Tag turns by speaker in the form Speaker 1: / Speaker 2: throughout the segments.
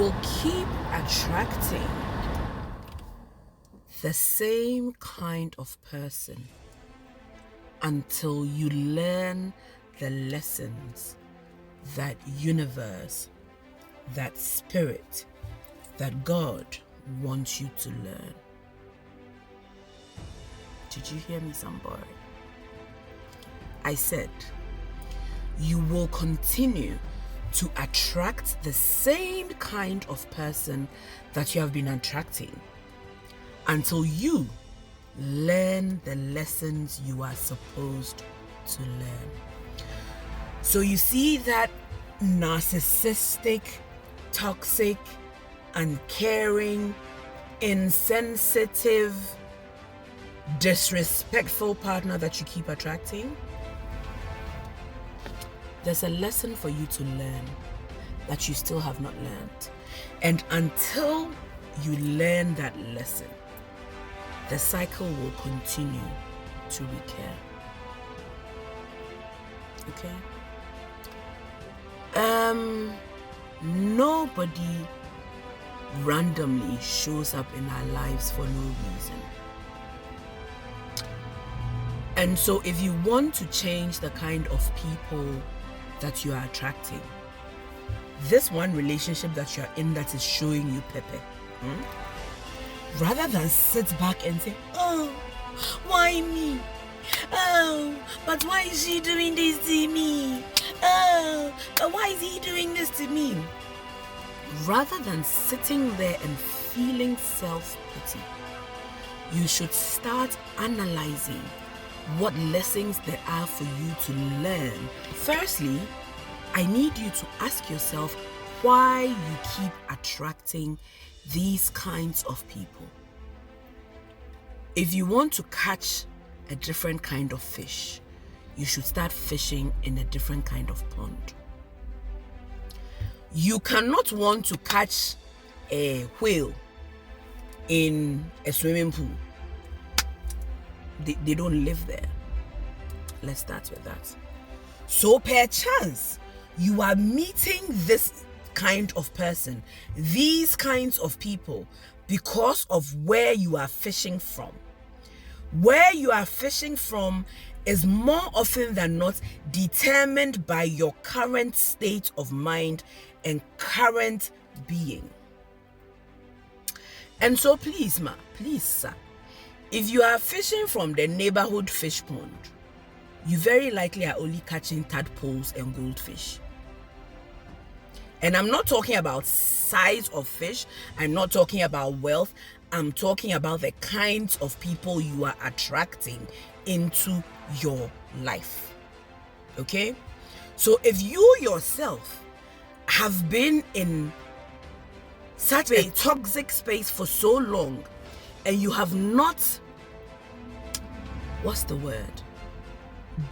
Speaker 1: will keep attracting the same kind of person until you learn the lessons that universe, that spirit, that God wants you to learn. Did you hear me, somebody? I said, you will continue to attract the same kind of person that you have been attracting until you learn the lessons you are supposed to learn. So you see that narcissistic, toxic, uncaring, insensitive, disrespectful partner that you keep attracting? There's a lesson for you to learn that you still have not learned. And until you learn that lesson, the cycle will continue to recur. Okay? Nobody randomly shows up in our lives for no reason. And so if you want to change the kind of people that you are attracting, this one relationship that you're in that is showing you pepe, rather than sit back and say, oh, why me? Oh, but why is she doing this to me? Oh, but why is he doing this to me? Rather than sitting there and feeling self-pity, you should start analyzing what lessons there are for you to learn. Firstly, I need you to ask yourself why you keep attracting these kinds of people. If you want to catch a different kind of fish, you should start fishing in a different kind of pond. You cannot want to catch a whale in a swimming pool. They don't live there. Let's start with that. So perchance you are meeting this kind of person, these kinds of people, because of where you are fishing from. Where you are fishing from is more often than not determined by your current state of mind and current being. And so please, sir, if you are fishing from the neighborhood fish pond, you very likely are only catching tadpoles and goldfish. And I'm not talking about size of fish. I'm not talking about wealth. I'm talking about the kinds of people you are attracting into your life. Okay? So if you yourself have been in such a toxic space for so long and you have not,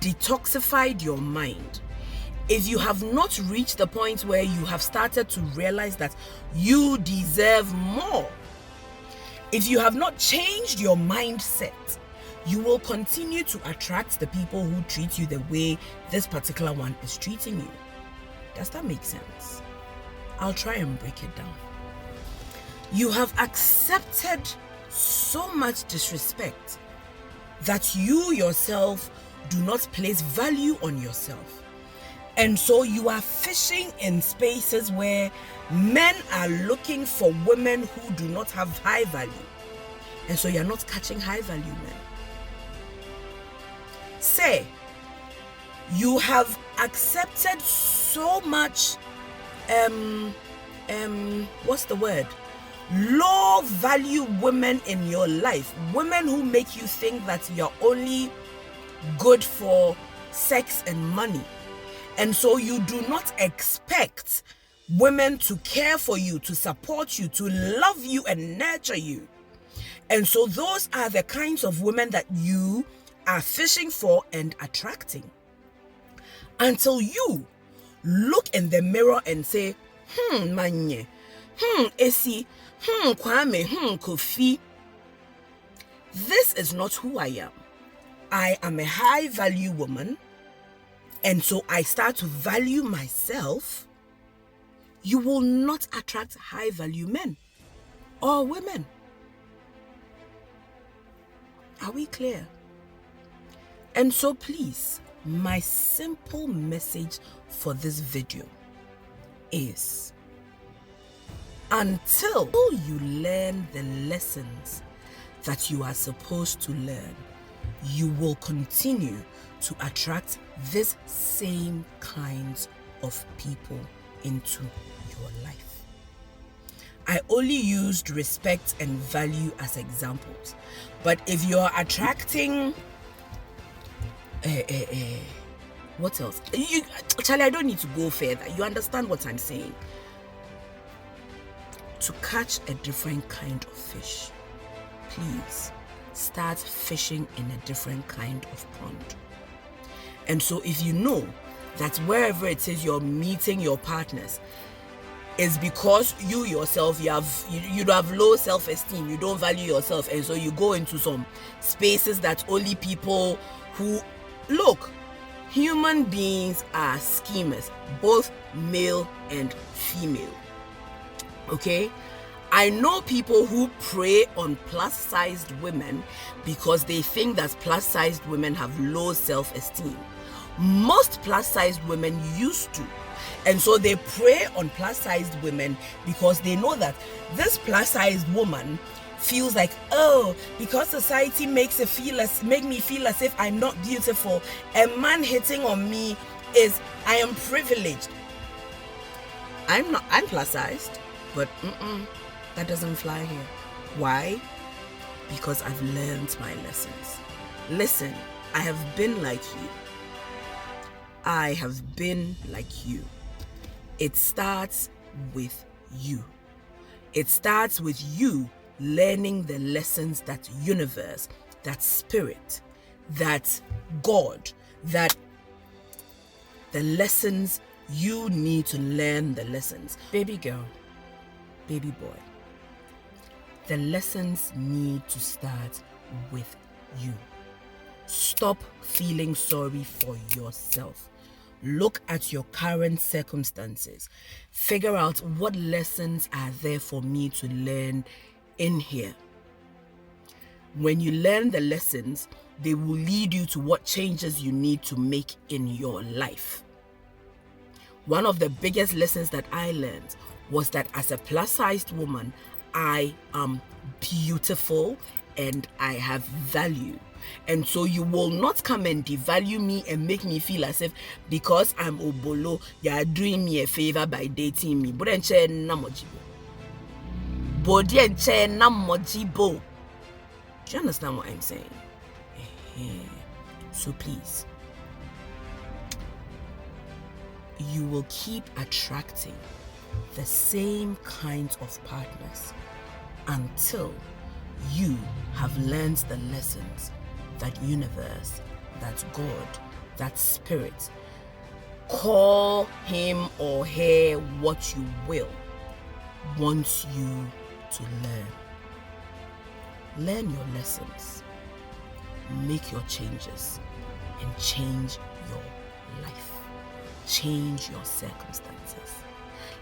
Speaker 1: detoxified your mind, if you have not reached the point where you have started to realize that you deserve more, if you have not changed your mindset, you will continue to attract the people who treat you the way this particular one is treating you. Does that make sense? I'll try and break it down. You have accepted so much disrespect that you yourself do not place value on yourself. And so you are fishing in spaces where men are looking for women who do not have high value. And so you're not catching high value men. Say, you have accepted so much, low value women in your life. Women who make you think that you're only good for sex and money. And so you do not expect women to care for you, to support you, to love you and nurture you. And so those are the kinds of women that you are fishing for and attracting. Until you look in the mirror and say, Manye, Esi, Kwame, Kofi. This is not who I am. I am a high value woman. And so I start to value myself. you will not attract high value men or women. Are we clear? And so please, my simple message for this video is, until you learn the lessons that you are supposed to learn, you will continue to attract this same kinds of people into your life. I only used respect and value as examples, but if you're attracting what else? Charlie, I don't need to go further. You understand what I'm saying? To catch a different kind of fish, please start fishing in a different kind of pond. And so if you know that wherever it is you're meeting your partners is because you yourself, you have low self-esteem, you don't value yourself, and so you go into some spaces that only people who look, human beings are schemers, both male and female. Okay? I know people who prey on plus-sized women because they think that plus-sized women have low self-esteem. Most plus-sized women used to. And so they prey on plus-sized women because they know that this plus-sized woman feels like, oh, because society makes me feel as if I'm not beautiful, a man hitting on me is, I am privileged. I'm plus-sized, but that doesn't fly here. Why? Because I've learned my lessons. Listen, I have been like you. I have been like you. It starts with you. It starts with you learning the lessons that universe, that spirit, that God, that the lessons you need to learn the lessons. Baby girl, baby boy, the lessons need to start with you. Stop feeling sorry for yourself. Look at your current circumstances. Figure out what lessons are there for me to learn in here. When you learn the lessons, they will lead you to what changes you need to make in your life. One of the biggest lessons that I learned was that as a plus-sized woman, I am beautiful and I have value. And so you will not come and devalue me and make me feel as if because I'm obolo, you are doing me a favor by dating me. Do you understand what I'm saying? So please, you will keep attracting the same kinds of partners until you have learned the lessons that universe, that God, that spirit, call him or her what you will, wants you to learn. Learn your lessons, make your changes, and change your life. Change your circumstances.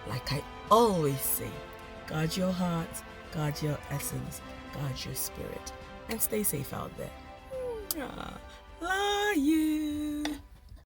Speaker 1: Like I always say, guard your heart, guard your essence, guard your spirit, and stay safe out there. Love you.